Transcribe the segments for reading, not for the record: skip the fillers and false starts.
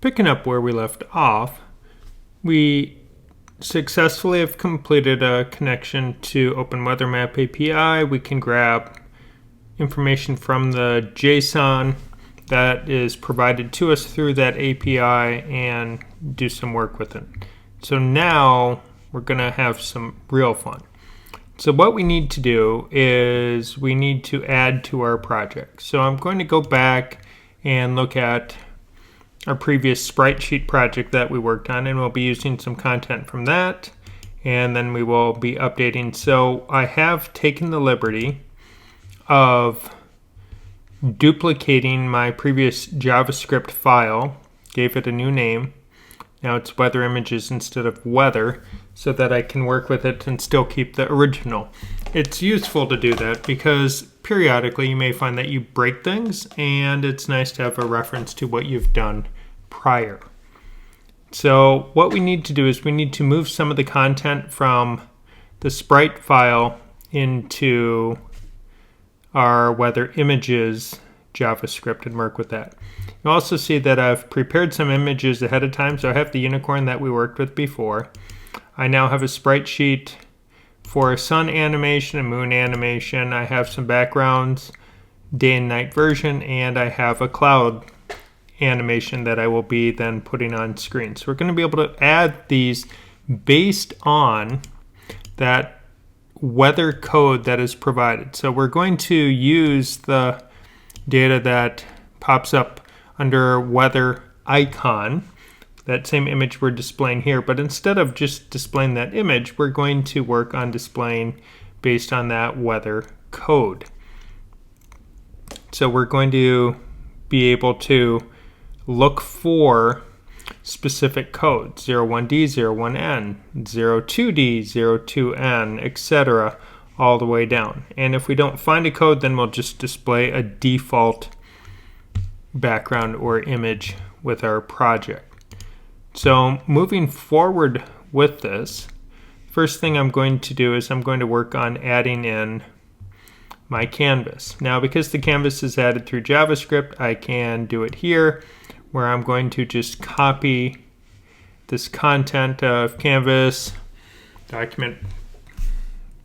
Picking up where we left off, we successfully have completed a connection to Openweathermap API. We can grab information from the JSON that is provided to us through that API and do some work with it. So now we're going to have some real fun. So what we need to do is we need to add to our project. So I'm going to go back and look at our previous Sprite sheet project that we worked on, and we'll be using some content from that, and then we will be updating. So I have taken the liberty of duplicating my previous JavaScript file, gave it a new name. Now it's weather images instead of weather, so that I can work with it and still keep the original. It's useful to do that because periodically you may find that you break things, and it's nice to have a reference to what you've done prior. So what we need to do is we need to move some of the content from the Sprite file into our weather images JavaScript and work with that. You'll also see that I've prepared some images ahead of time. So I have the unicorn that we worked with before. I now have a sprite sheet for a sun animation, a moon animation. I have some backgrounds, day and night version, and I have a cloud animation that I will be then putting on screen. So we're going to be able to add these based on that weather code that is provided. So we're going to use the data that pops up under weather icon, that same image we're displaying here, but instead of just displaying that image, we're going to work on displaying based on that weather code. So we're going to be able to look for specific codes, 01D, 01N, 02D, 02N, etc., all the way down. And if we don't find a code, then we'll just display a default background or image with our project. So moving forward with this, first thing I'm going to do is I'm going to work on adding in my canvas. Now, because the canvas is added through JavaScript, I can do it here, where I'm going to just copy this content of canvas, document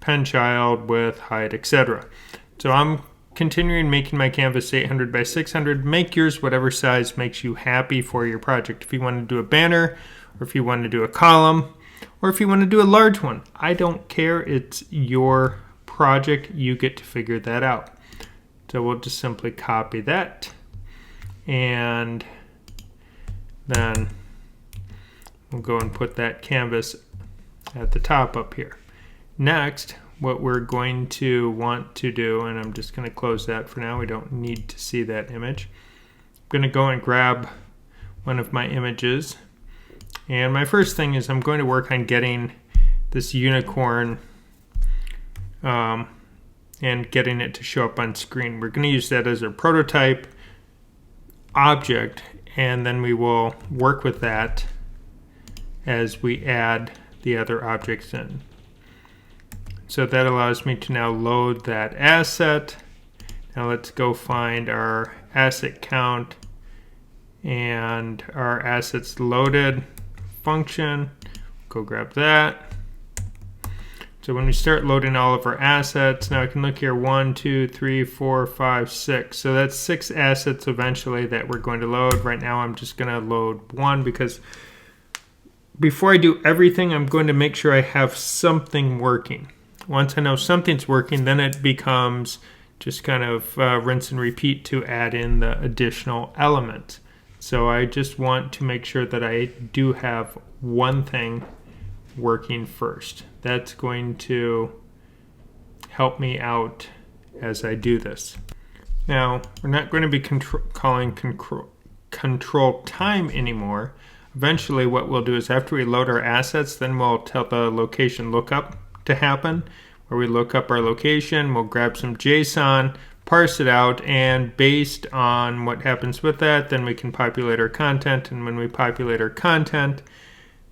pen child with height, etc. So I'm continuing making my canvas 800 by 600. Make yours whatever size makes you happy for your project. If you want to do a banner, or if you want to do a column, or if you want to do a large one, I don't care. It's your project. You get to figure that out. So we'll just simply copy that, and then we'll go and put that canvas at the top up here. Next, what we're going to want to do, and I'm just going to close that for now, we don't need to see that image. I'm going to go and grab one of my images, and my first thing is I'm going to work on getting this unicorn and getting it to show up on screen. We're going to use that as a prototype object, and then we will work with that as we add the other objects in. So that allows me to now load that asset. Now let's go find our asset count and our assets loaded function. Go grab that. So when we start loading all of our assets, now I can look here, 1, 2, 3, 4, 5, 6. So that's 6 assets eventually that we're going to load. Right now I'm just going to load 1 because before I do everything, I'm going to make sure I have something working. Once I know something's working, then it becomes just kind of rinse and repeat to add in the additional element. So I just want to make sure that I do have one thing working first. That's going to help me out as I do this. Now, we're not going to be calling control time anymore. Eventually what we'll do is after we load our assets, then we'll tell the location lookup to happen, where we look up our location, we'll grab some JSON, parse it out, and based on what happens with that, then we can populate our content. And when we populate our content,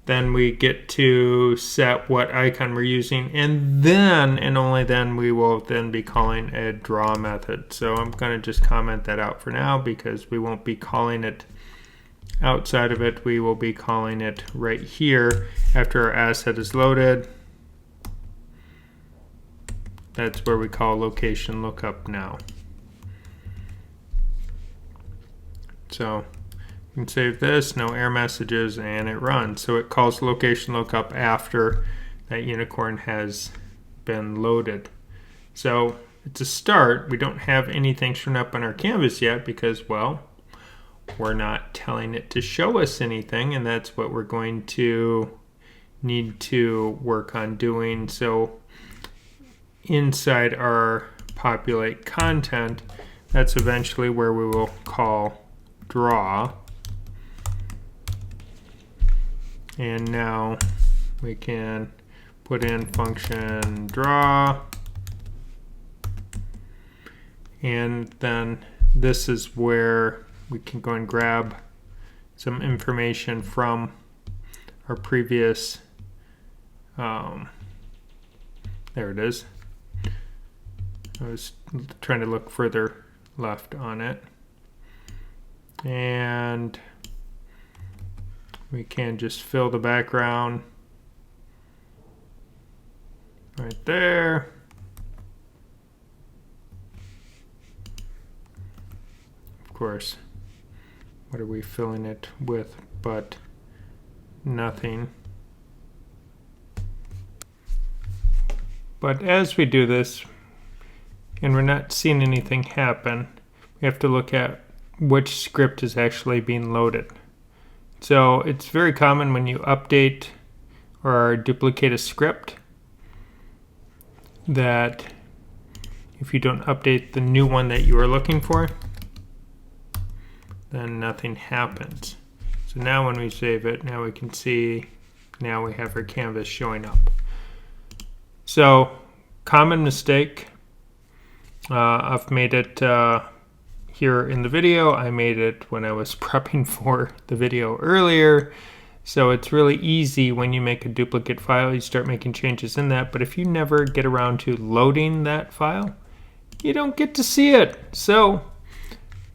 then we get to set what icon we're using, and then and only then we will then be calling a draw method. So I'm going to just comment that out for now because we won't be calling it outside of it, we will be calling it right here after our asset is loaded. That's where we call location lookup now. So you can save this, no error messages, and it runs. So it calls location lookup after that unicorn has been loaded. So it's a start. We don't have anything shown up on our canvas yet because, well, we're not telling it to show us anything, and that's what we're going to need to work on doing. So inside our populate content, that's eventually where we will call draw. And now we can put in function draw. And then this is where we can go and grab some information from our previous, there it is. I was trying to look further left on it. And we can just fill the background right there. Of course, what are we filling it with but nothing? But as we do this, and we're not seeing anything happen, we have to look at which script is actually being loaded. So it's very common when you update or duplicate a script that if you don't update the new one that you are looking for, then nothing happens. So now when we save it, now we can see, now we have our canvas showing up. So common mistake. I've made it here in the video. I made it when I was prepping for the video earlier. So it's really easy when you make a duplicate file, you start making changes in that. But if you never get around to loading that file, you don't get to see it. So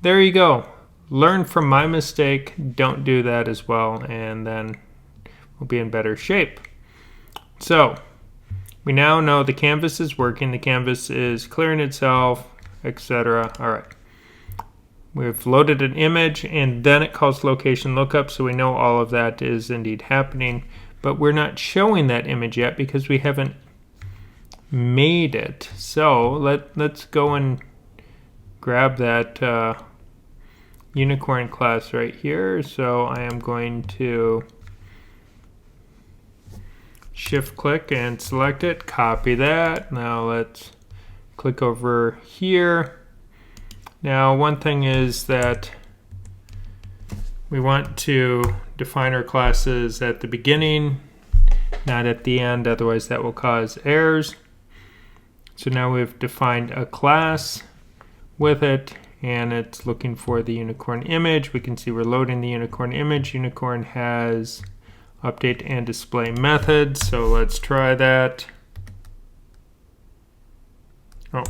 there you go. Learn from my mistake. Don't do that as well, and then we'll be in better shape. So we now know the canvas is working, the canvas is clearing itself, etc. All right. We've loaded an image, and then it calls location lookup, so we know all of that is indeed happening. But we're not showing that image yet because we haven't made it. So let's go and grab that unicorn class right here. So I am going to shift click and select it, copy that. Now let's click over here. Now one thing is that we want to define our classes at the beginning, not at the end, otherwise that will cause errors. So now we've defined a class with it, and it's looking for the unicorn image. We can see we're loading the unicorn image. Unicorn has update and display methods, so let's try that. Oh,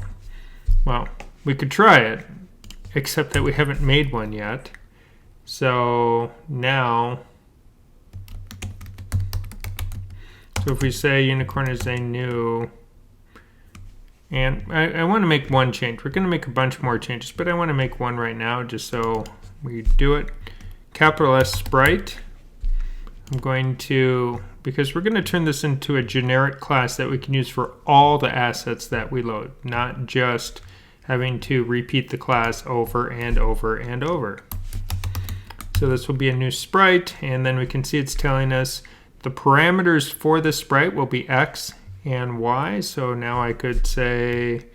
well, we could try it, except that we haven't made one yet. So now, so if we say unicorn is a new, and I want to make one change. We're going to make a bunch more changes, but I want to make one right now just so we do it. Capital S Sprite. I'm going to, because we're going to turn this into a generic class that we can use for all the assets that we load, not just having to repeat the class over and over and over. So this will be a new sprite, and then we can see it's telling us the parameters for the sprite will be X and Y. So now I could say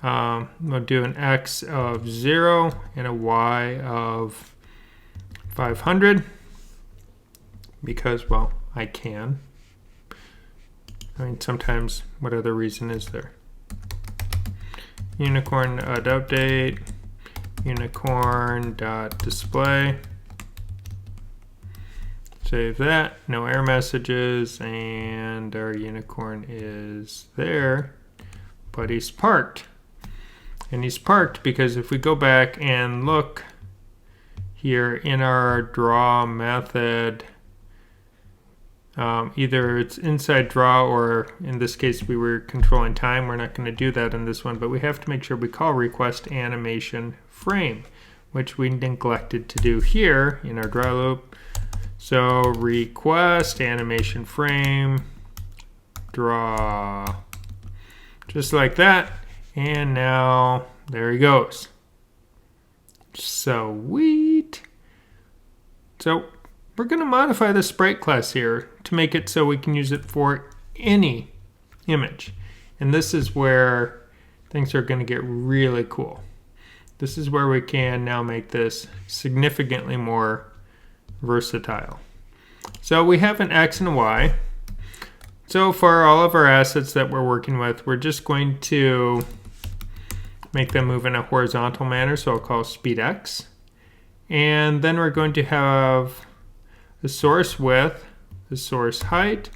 we'll do an X of 0 and a Y of 500 because, well, I can. I mean, sometimes what other reason is there? Unicorn update, unicorn dot display. Save that, no error messages, and our unicorn is there, but he's parked. And he's parked because if we go back and look here in our draw method. Either it's inside draw, or in this case we were controlling time. We're not going to do that in this one, but we have to make sure we call RequestAnimationFrame, which we neglected to do here in our draw loop. So RequestAnimationFrame draw, just like that, and now there he goes. Sweet. So we're going to modify the Sprite class here to make it so we can use it for any image. And this is where things are going to get really cool. This is where we can now make this significantly more versatile. So we have an X and a Y. So for all of our assets that we're working with, we're just going to make them move in a horizontal manner. So I'll call speed X. And then we're going to have the source width, the source height.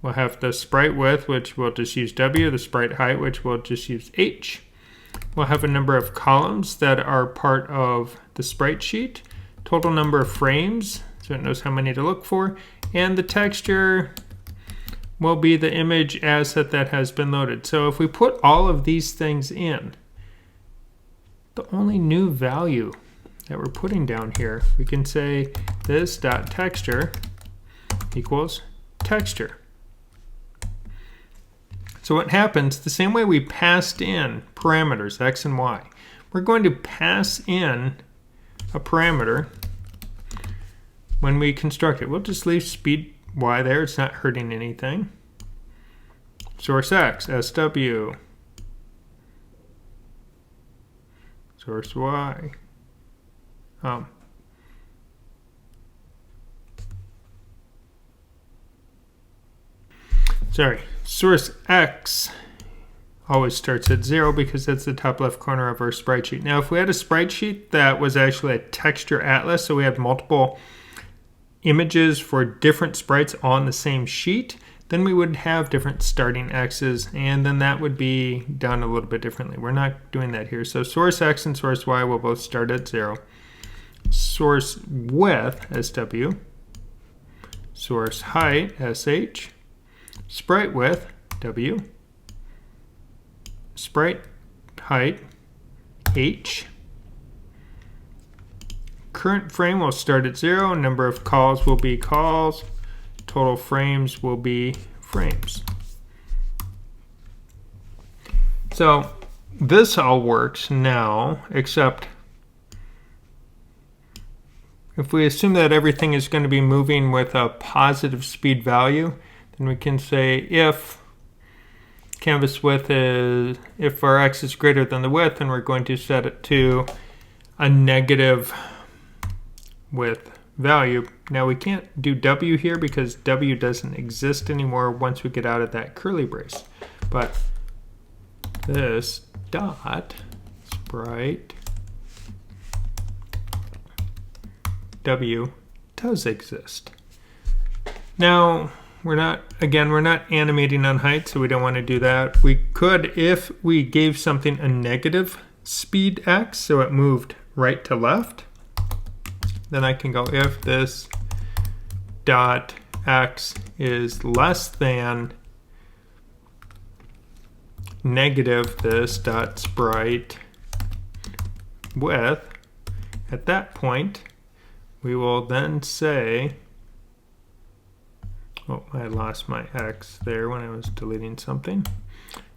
We'll have the sprite width, which we'll just use W, the sprite height, which we'll just use H. We'll have a number of columns that are part of the sprite sheet, total number of frames, so it knows how many to look for, and the texture will be the image asset that has been loaded. So if we put all of these things in, the only new value that we're putting down here, we can say this dot texture equals texture. So what happens, the same way we passed in parameters X and Y, we're going to pass in a parameter when we construct it. We'll just leave speed Y there, it's not hurting anything. Source X, SW. Source Y. Source X always starts at 0 because that's the top left corner of our sprite sheet. Now, if we had a sprite sheet that was actually a texture atlas, so we had multiple images for different sprites on the same sheet, then we would have different starting X's, and then that would be done a little bit differently. We're not doing that here. So source X and source Y will both start at 0. Source width, SW. Source height, SH. Sprite width, W. Sprite height, H. Current frame will start at 0. Number of calls will be calls. Total frames will be frames. So this all works now, except if we assume that everything is going to be moving with a positive speed value, then we can say if canvas width is, if our X is greater than the width, then we're going to set it to a negative width value. Now we can't do W here because W doesn't exist anymore once we get out of that curly brace. But this dot sprite W does exist. Now we're not animating on height, so we don't want to do that. We could, if we gave something a negative speed X, so it moved right to left, then I can go if this dot X is less than negative this dot sprite width. At that point, we will then say, oh, I lost my X there when I was deleting something.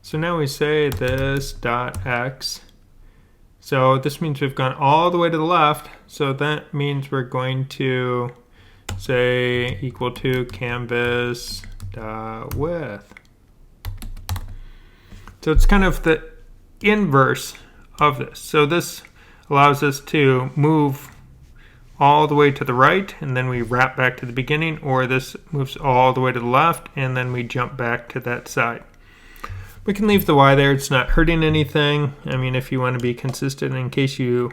So now we say this dot X. So this means we've gone all the way to the left. So that means we're going to say equal to canvas dot width. So it's kind of the inverse of this. So this allows us to move all the way to the right and then we wrap back to the beginning, or this moves all the way to the left and then we jump back to that side. We can leave the Y there, it's not hurting anything. I mean, if you want to be consistent, in case you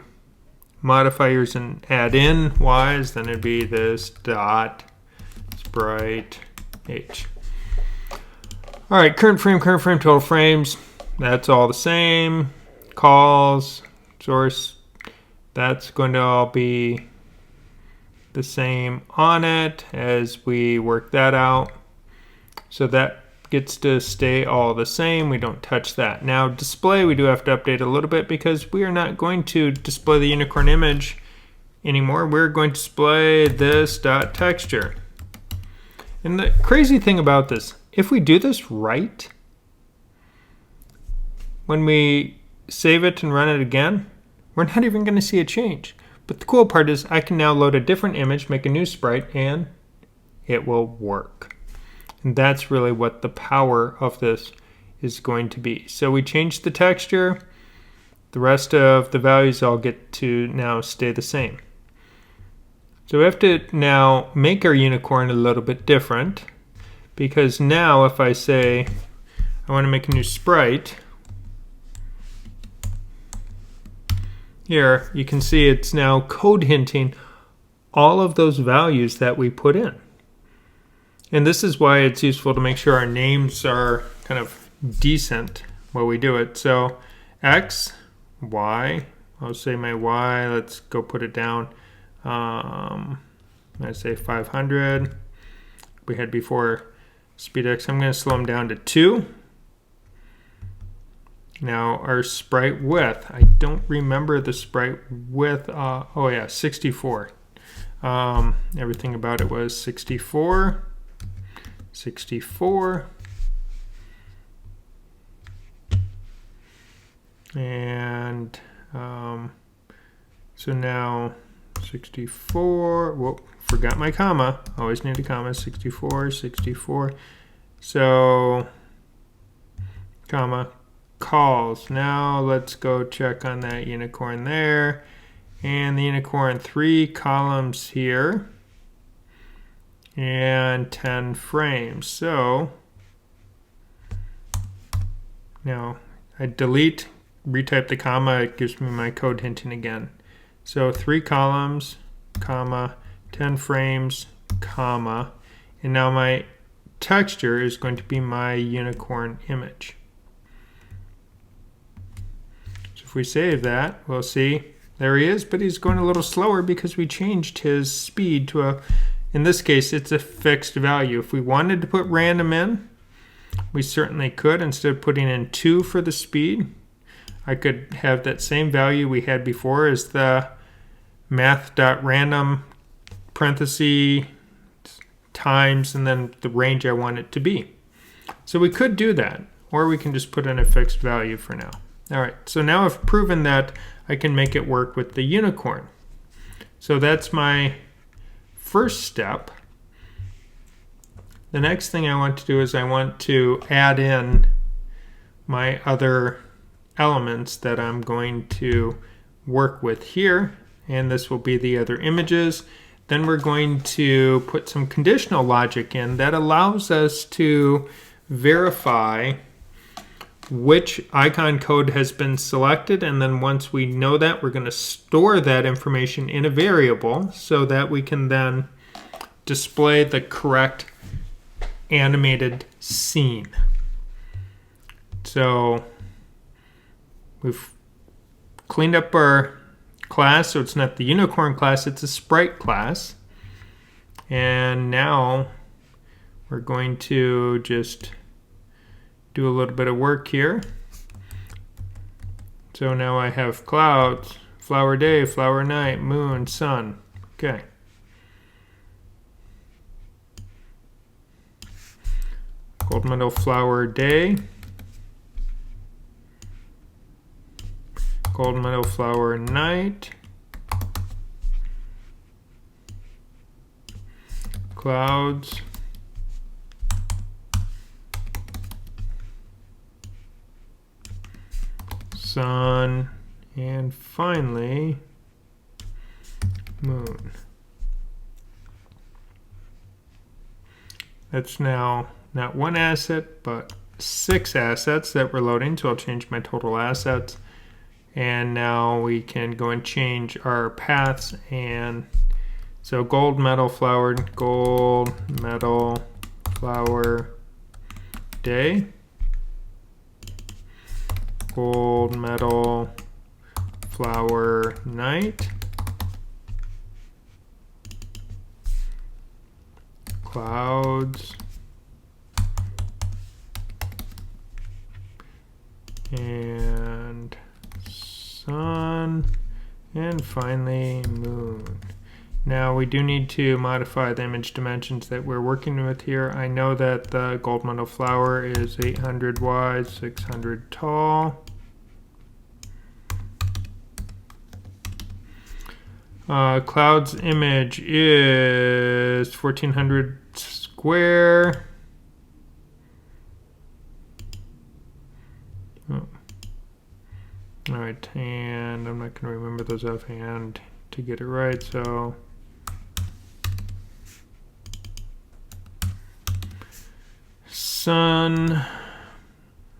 modify yours and add in Y's, then it'd be this dot sprite H. All right, current frame, total frames, that's all the same. Calls, source That's going to all be the same on it as we work that out. So that gets to stay all the same. We don't touch that. Now display, we do have to update a little bit because we are not going to display the unicorn image anymore. We're going to display this dot texture. And the crazy thing about this, if we do this right, when we save it and run it again, we're not even going to see a change. But the cool part is I can now load a different image, make a new sprite, and it will work. And that's really what the power of this is going to be. So we changed the texture. The rest of the values all get to now stay the same. So we have to now make our unicorn a little bit different, because now if I say I want to make a new sprite, here you can see it's now code hinting all of those values that we put in. And this is why it's useful to make sure our names are kind of decent while we do it. So X, Y, I'll say my Y, let's go put it down. I say 500. We had before SpeedX. I'm going to slow them down to 2. Now our sprite width. I don't remember the sprite width. Oh yeah, 64. Everything about it was 64. 64. And so now 64, whoop, forgot my comma, always need a comma, 64, 64, so, comma, calls. Now let's go check on that unicorn there, and the unicorn 3 columns here, and 10 frames. So, now I delete, retype the comma, it gives me my code hinting again. So 3 columns, comma, 10 frames, comma, and now my texture is going to be my unicorn image. So if we save that, we'll see, there he is, but he's going a little slower because we changed his speed to a, in this case, it's a fixed value. If we wanted to put random in, we certainly could. Instead of putting in 2 for the speed, I could have that same value we had before as the math.random parenthesis times and then the range I want it to be. So we could do that, or we can just put in a fixed value for now. All right, so now I've proven that I can make it work with the unicorn. So that's my first step. The next thing I want to do is I want to add in my other elements that I'm going to work with here, and this will be the other images. Then we're going to put some conditional logic in that allows us to verify which icon code has been selected, and then once we know that, we're going to store that information in a variable so that we can then display the correct animated scene. So we've cleaned up our class, so it's not the unicorn class, it's a sprite class. And now we're going to just do a little bit of work here. So now I have clouds, flower day, flower night, moon, sun. Okay. Gold medal flower day. Gold medal flower night. Clouds. Sun. And finally, moon. That's now not one asset, but 6 assets that we're loading. So I'll change my total assets. And now we can go and change our paths. And so gold medal flower day. Gold medal flower night. Clouds. And sun. And finally moon. Now we do need to modify the image dimensions that we're working with here. I know that the gold medal flower is 800 wide, 600 tall. Cloud's image is 1400 square. Oh. All right, and I'm not going to remember those offhand to get it right, so sun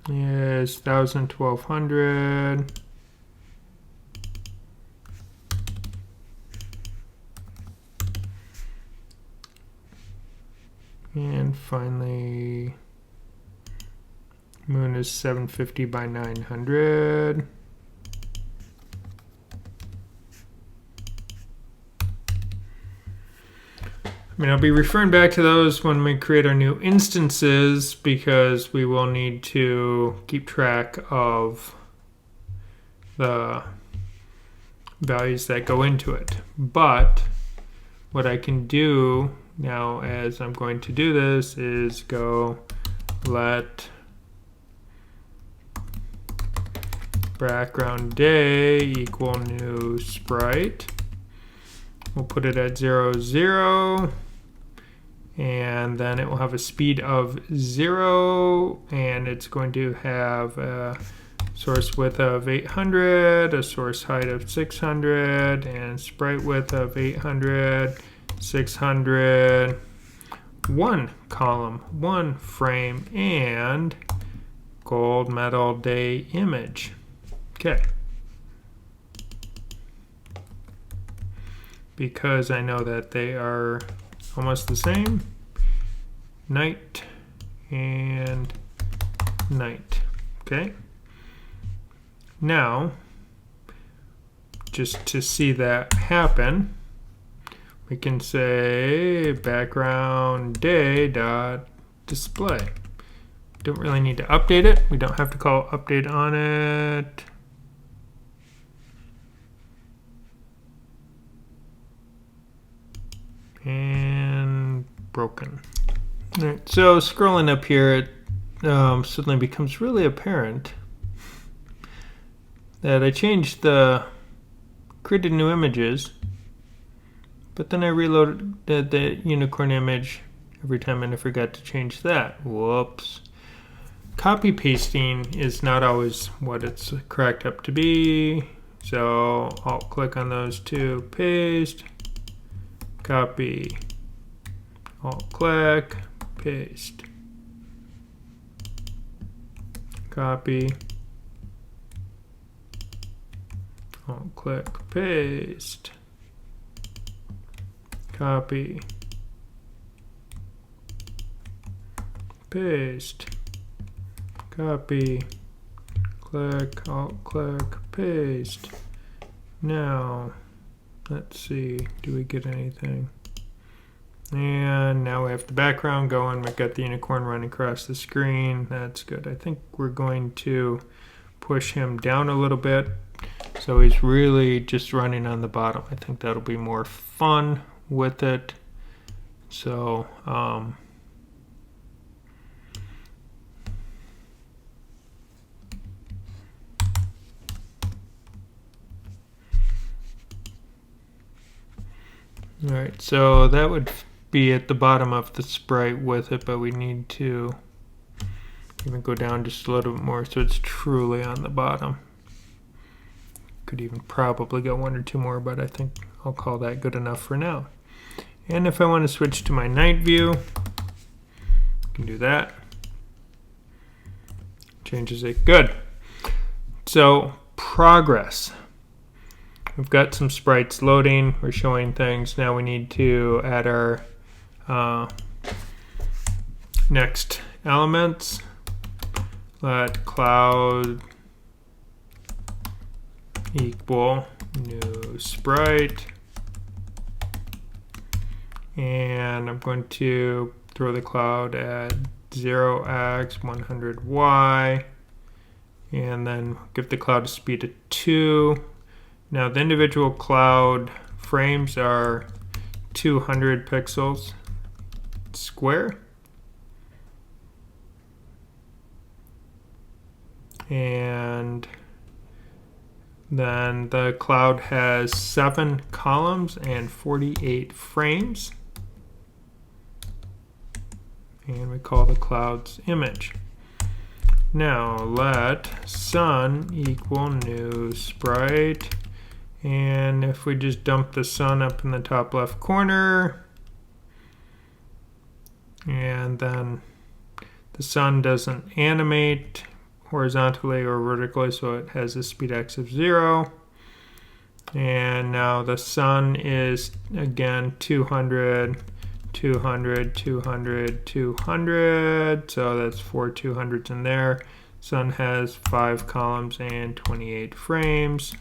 is 1000, 1200. And finally, moon is 750 by 900. I mean, I'll be referring back to those when we create our new instances, because we will need to keep track of the values that go into it. But what I can do now, as I'm going to do this, is go let background day equal new sprite. We'll put it at 0, 0. And then it will have a speed of 0, and it's going to have a source width of 800, a source height of 600, and sprite width of 800, 600, 1 column, 1 frame, and gold medal day image. Okay. Because I know that they are almost the same, night and night. Okay. Now, just to see that happen, we can say background day dot display. Don't really need to update it. We don't have to call update on it. And broken. All right, so scrolling up here, it suddenly becomes really apparent that I changed created new images, but then I reloaded the unicorn image every time and I forgot to change that. Whoops. Copy pasting is not always what it's cracked up to be. So I'll click on those two, paste, copy, alt click, paste, copy, alt click, paste, copy, paste, copy, click, alt click, paste. Now, let's see, do we get anything? And now we have the background going. We've got the unicorn running across the screen. That's good. I think we're going to push him down a little bit so he's really just running on the bottom. I think that'll be more fun with it. So, all right, so that would be at the bottom of the sprite with it, but we need to even go down just a little bit more so it's truly on the bottom. Could even probably go 1 or 2 more, but I think I'll call that good enough for now. And if I want to switch to my night view, I can do that. Changes it. Good. So progress. We've got some sprites loading. We're showing things. Now we need to add our next elements. Let cloud equal new Sprite. And I'm going to throw the cloud at 0x, 100y, and then give the cloud a speed of 2. Now the individual cloud frames are 200 pixels square. And then the cloud has 7 columns and 48 frames. And we call the cloud's image. Now let sun equal new Sprite. And if we just dump the sun up in the top left corner, and then the sun doesn't animate horizontally or vertically, so it has a speed x of 0. And now the sun is again 200, 200, 200, 200, so that's 4 200s in there. Sun has 5 columns and 28 frames.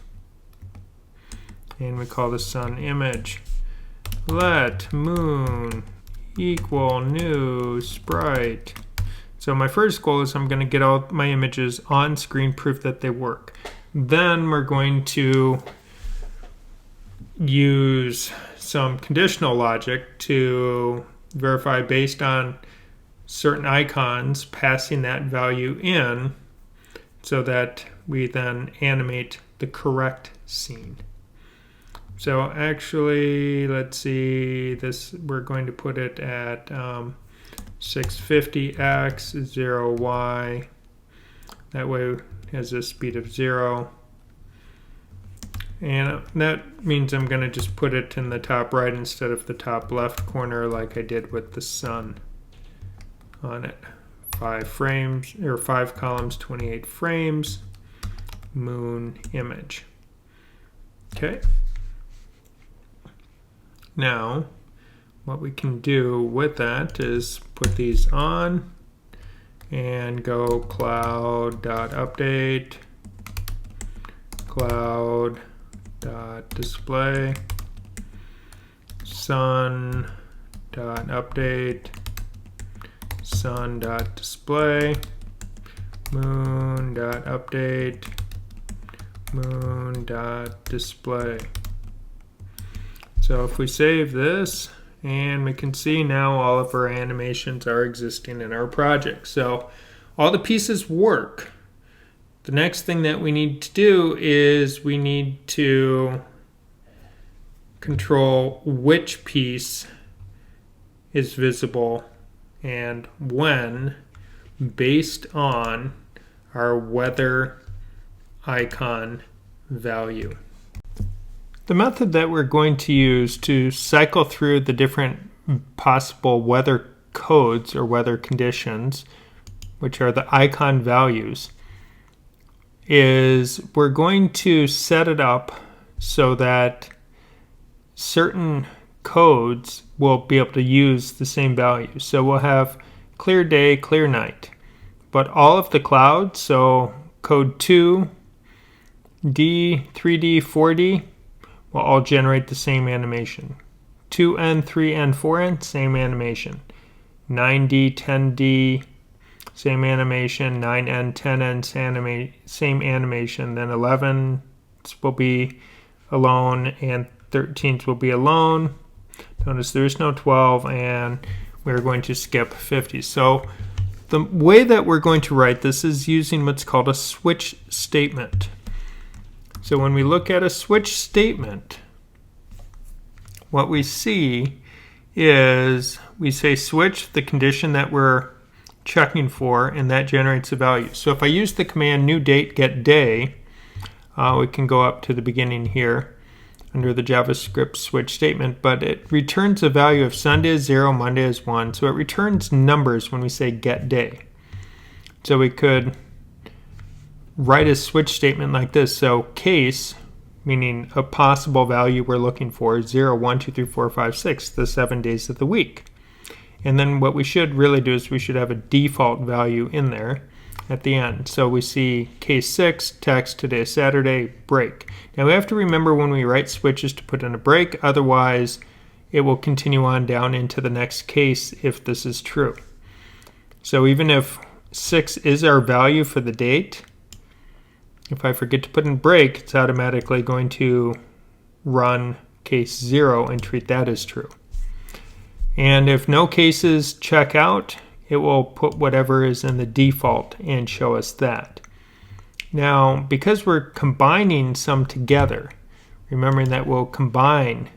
And we call the sun image. Let moon equal new Sprite. So my first goal is I'm going to get all my images on screen, proof that they work. Then we're going to use some conditional logic to verify based on certain icons passing that value in so that we then animate the correct scene. So actually, let's see, this we're going to put it at 650x, 0y. That way it has a speed of 0. And that means I'm going to just put it in the top right instead of the top left corner like I did with the sun on it. 5 frames, or 5 columns, 28 frames, moon image. Okay. Now, what we can do with that is put these on and go cloud.update, cloud.display, sun.update, sun.display, moon.update, moon.display. So if we save this, and we can see now all of our animations are existing in our project. So all the pieces work. The next thing that we need to do is we need to control which piece is visible and when based on our weather icon value. The method that we're going to use to cycle through the different possible weather codes or weather conditions, which are the icon values, is we're going to set it up so that certain codes will be able to use the same value. So we'll have clear day, clear night, but all of the clouds, so code 2, D, 3D, 4D, will all generate the same animation. 2N, 3N, 4N, same animation. 9D, 10D, same animation. 9N, 10N, same animation. Then 11s will be alone and 13s will be alone. Notice there's no 12 and we're going to skip 50. So the way that we're going to write this is using what's called a switch statement. So when we look at a switch statement, what we see is we say switch the condition that we're checking for, and that generates a value. So if I use the command new date get day, we can go up to the beginning here under the JavaScript switch statement, but it returns a value of Sunday is 0, Monday is 1. So it returns numbers when we say get day. So we could write a switch statement like this. So case, meaning a possible value we're looking for, 0, 1, 2, 3, 4, 5, 6, the 7 days of the week. And then what we should really do is we should have a default value in there. at the end. So we see case 6, text, today is Saturday, break. Now we have to remember when we write switches to put in a break, otherwise it will continue on down into the next case if this is true. So even if 6 is our value for the date, if I forget to put in break, it's automatically going to run case 0 and treat that as true. And if no cases check out, it will put whatever is in the default and show us that. Now, because we're combining some together, remembering that we'll combine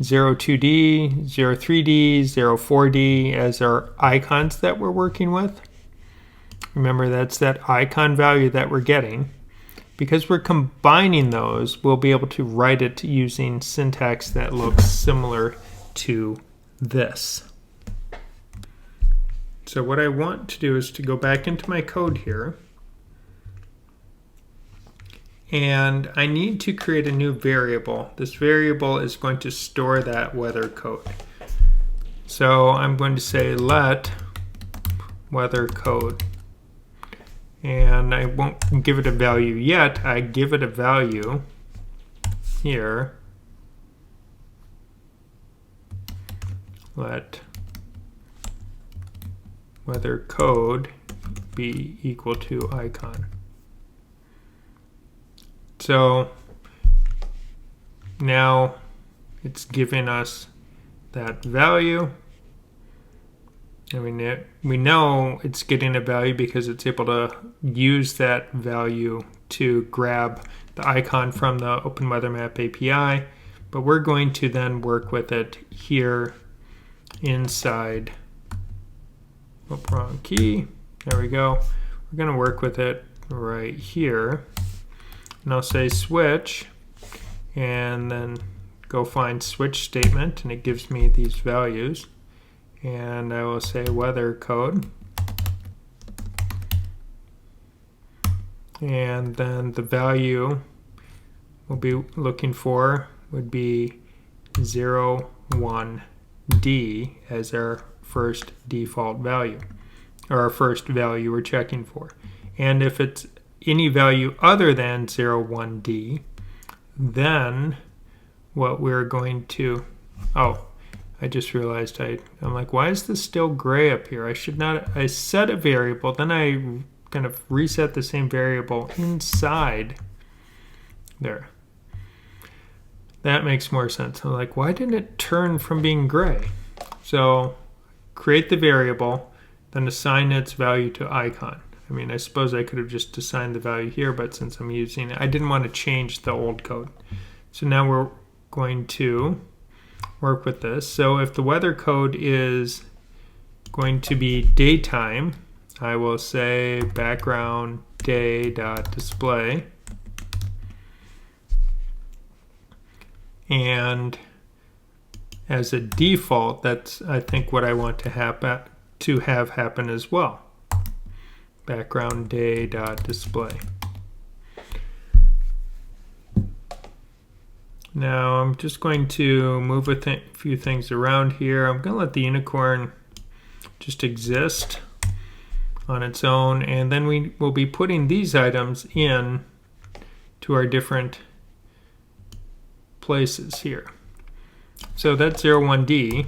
02D, 03D, 04D as our icons that we're working with. Remember, that's that icon value that we're getting. Because we're combining those, we'll be able to write it using syntax that looks similar to this. So what I want to do is to go back into my code here, and I need to create a new variable. This variable is going to store that weather code. So I'm going to say let weather code, and I won't give it a value yet. I give it a value here. Let weather code be equal to icon. So now it's giving us that value. And we know it's getting a value because it's able to use that value to grab the icon from the Openweathermap API. But we're going to then work with it here inside. Oh, wrong key. There we go. We're going to work with it right here. And I'll say switch, and then go find switch statement, and it gives me these values. And I will say weather code. And then the value we'll be looking for would be 01D as our first default value, or our first value we're checking for. And if it's any value other than 01D, then what we're going to, oh, I just realized I'm like, why is this still gray up here? I set a variable, then I kind of reset the same variable inside there. That makes more sense. I'm like, why didn't it turn from being gray? So create the variable, then assign its value to icon. I mean, I suppose I could have just assigned the value here, but since I'm using it, I didn't want to change the old code. So now we're going to work with this. So if the weather code is going to be daytime, I will say background day.display. And as a default, that's, I think, what I want to have happen as well. Background day.display. Now I'm just going to move a few things around here. I'm going to let the unicorn just exist on its own, and then we will be putting these items in to our different places here. So that's 01D.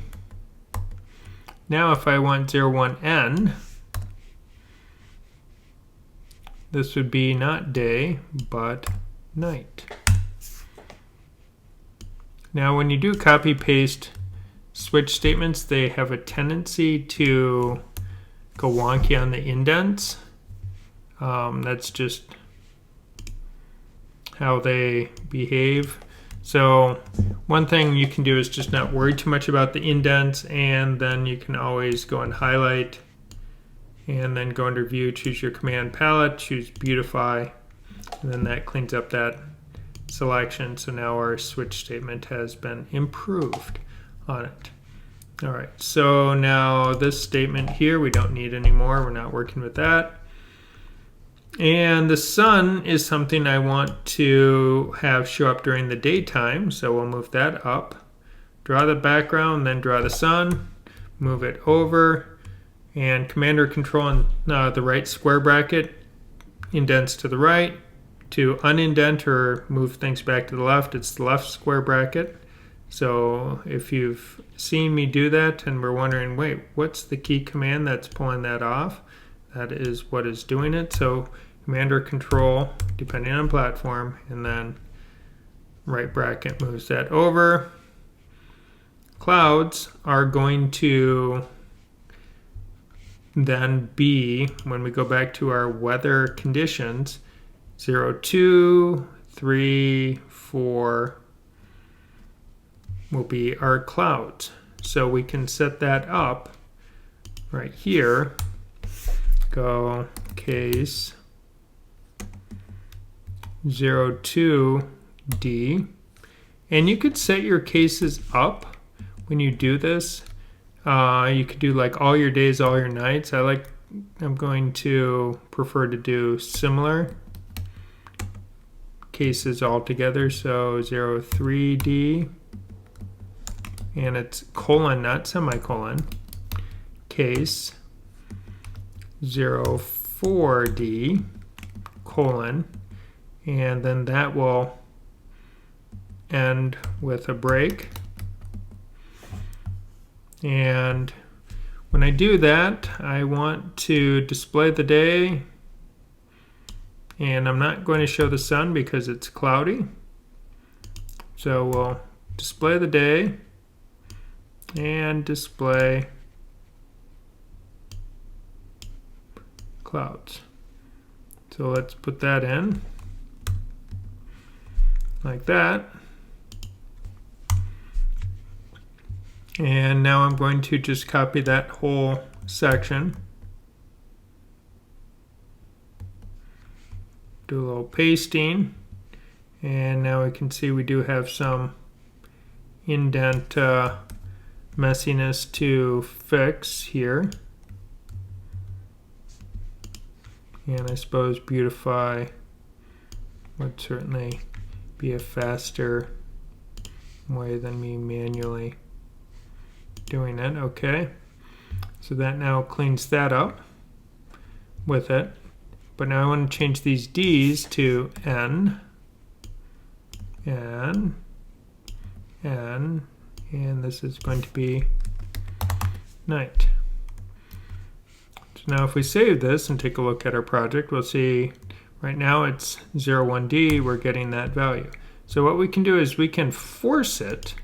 Now if I want 01N, this would be not day, but night. Now when you do copy paste switch statements, they have a tendency to go wonky on the indents. That's just how they behave. So one thing you can do is just not worry too much about the indents, and then you can always go and highlight, and then go under view, choose your command palette, choose beautify, and then that cleans up that selection. So now our switch statement has been improved on it. All right, so now this statement here we don't need anymore. We're not working with that. And the sun is something I want to have show up during the daytime, so we'll move that up. Draw the background, then draw the sun, move it over, And Command or Control on the right square bracket indents to the right. To unindent or move things back to the left, it's the left square bracket. So if you've seen me do that and we're wondering, wait, what's the key command that's pulling that off? That is what is doing it. So Command or Control, depending on platform, and then right bracket moves that over. Clouds are going to then be, when we go back to our weather conditions, 0, 2, 3, 4 will be our clouds. So we can set that up right here. Go case 0, 2, D. And you could set your cases up when you do this. You could do like all your days, all your nights. I'm going to prefer to do similar cases all together. So 0, 3, D. And it's colon, not semicolon. Case 0, 4, D, colon. And then that will end with a break. And when I do that, I want to display the day. And I'm not going to show the sun because it's cloudy. So we'll display the day and display clouds. So let's put that in like that. And now I'm going to just copy that whole section. Do a little pasting. And now we can see we do have some indent messiness to fix here. And I suppose beautify would certainly be a faster way than me manually doing it. Okay, so that now cleans that up with it. But now I want to change these D's to N, N, N, and this is going to be night. So now if we save this and take a look at our project, we'll see right now it's 0, 1, D, we're getting that value. So what we can do is we can force it.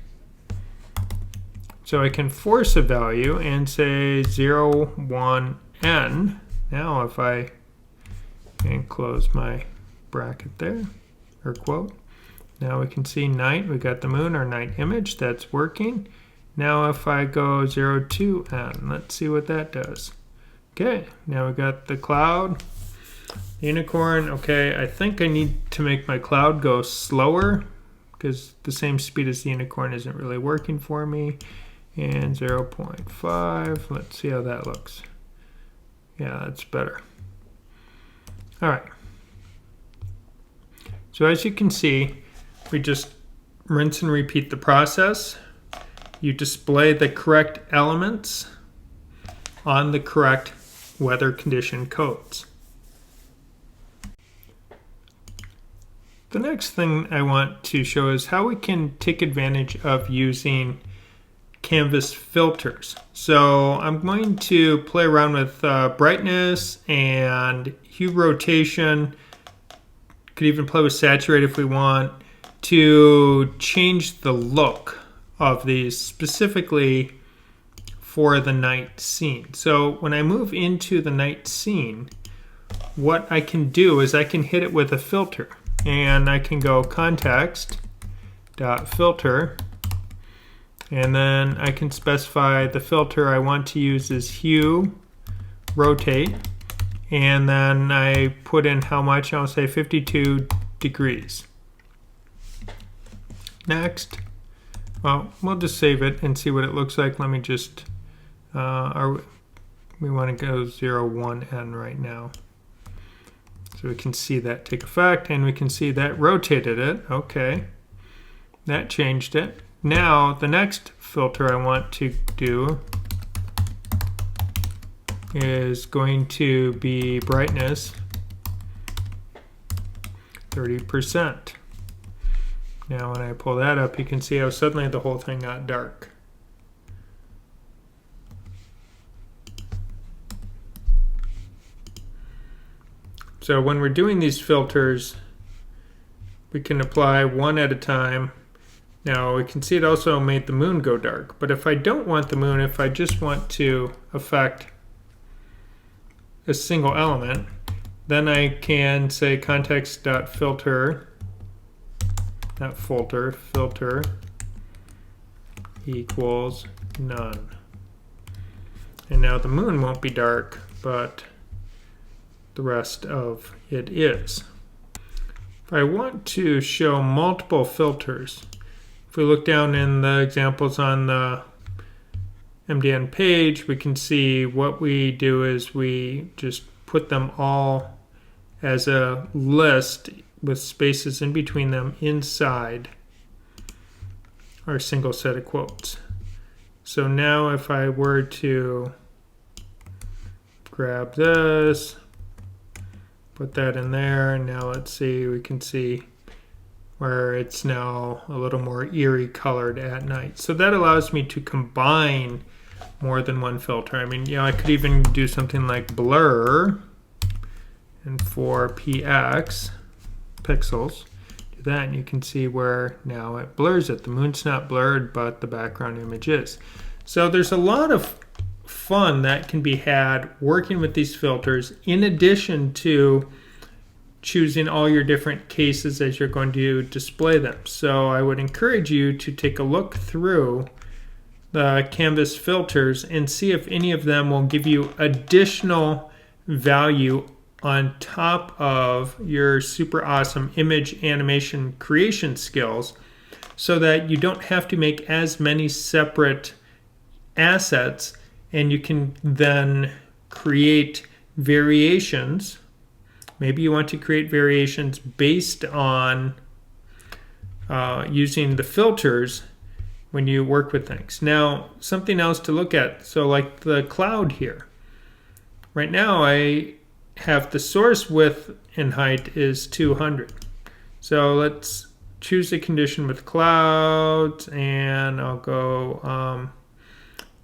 So I can force a value and say 0, 1, N. Now if I and close my bracket there, or quote, now we can see night, we got the moon, our night image, that's working. Now if I go 0, 2, N, let's see what that does. Okay, now we got the cloud, unicorn. Okay, I think I need to make my cloud go slower because the same speed as the unicorn isn't really working for me. And 0.5, let's see how that looks. Yeah, that's better. All right. So as you can see, we just rinse and repeat the process. You display the correct elements on the correct weather condition codes. The next thing I want to show is how we can take advantage of using canvas filters. So I'm going to play around with brightness and hue rotation. Could even play with saturate if we want to change the look of these specifically for the night scene. So when I move into the night scene, what I can do is I can hit it with a filter, and I can go context.filter, and then I can specify the filter I want to use is hue, rotate, and then I put in how much. I'll say 52 degrees. Next. Well, we'll just save it and see what it looks like. Let me just, we want to go 0, 1, N right now. So we can see that take effect, and we can see that rotated it. Okay, that changed it. Now the next filter I want to do is going to be brightness 30%. Now when I pull that up, you can see how suddenly the whole thing got dark. So when we're doing these filters, we can apply one at a time. Now we can see it also made the moon go dark. But if I don't want the moon, if I just want to affect a single element, then I can say context.filter, not filter equals none. And now the moon won't be dark, but the rest of it is. If I want to show multiple filters, if we look down in the examples on the MDN page, we can see what we do is we just put them all as a list with spaces in between them inside our single set of quotes. So now if I were to grab this, put that in there, and now let's see, we can see where it's now a little more eerie colored at night. So that allows me to combine more than one filter. I mean, I could even do something like blur, and for px, pixels, do that, and you can see where now it blurs it. The moon's not blurred, but the background image is. So there's a lot of fun that can be had working with these filters, in addition to choosing all your different cases as you're going to display them. So I would encourage you to take a look through the Canvas filters and see if any of them will give you additional value on top of your super awesome image animation creation skills, so that you don't have to make as many separate assets, and you can then create variations. Maybe you want to create variations based on using the filters when you work with things. Now, something else to look at, so like the cloud here. Right now I have the source width and height is 200. So let's choose a condition with clouds, and I'll go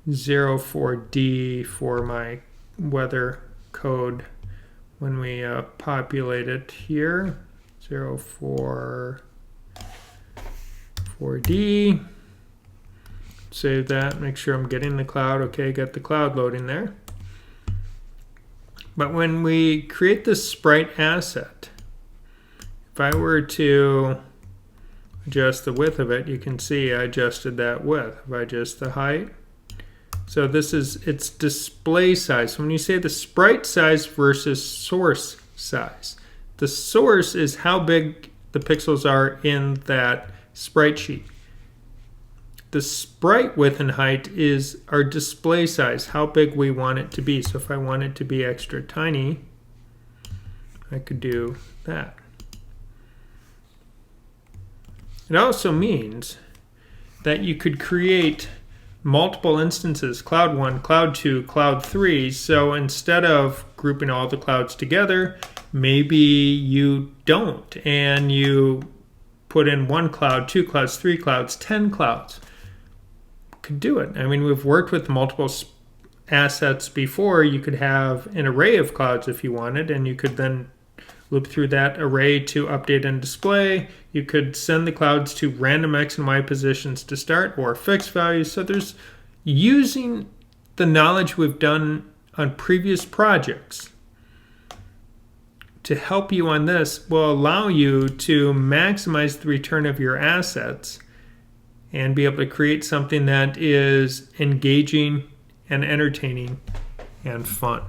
04D for my weather code when we populate it here. 04D. Save that, make sure I'm getting the cloud. Okay, got the cloud loading there. But when we create this sprite asset, if I were to adjust the width of it, you can see I adjusted that width. If I adjust the height, so this is its display size. So when you say the sprite size versus source size, the source is how big the pixels are in that sprite sheet. The sprite width and height is our display size, how big we want it to be. So if I want it to be extra tiny, I could do that. It also means that you could create multiple instances, cloud 1, cloud 2, cloud 3. So instead of grouping all the clouds together, maybe you don't, and you put in 1 cloud, 2 clouds, 3 clouds, 10 clouds. Could do it. I mean, we've worked with multiple assets before. You could have an array of clouds if you wanted, and you could then loop through that array to update and display. You could send the clouds to random X and Y positions to start, or fixed values. So there's using the knowledge we've done on previous projects to help you on this will allow you to maximize the return of your assets and be able to create something that is engaging and entertaining and fun.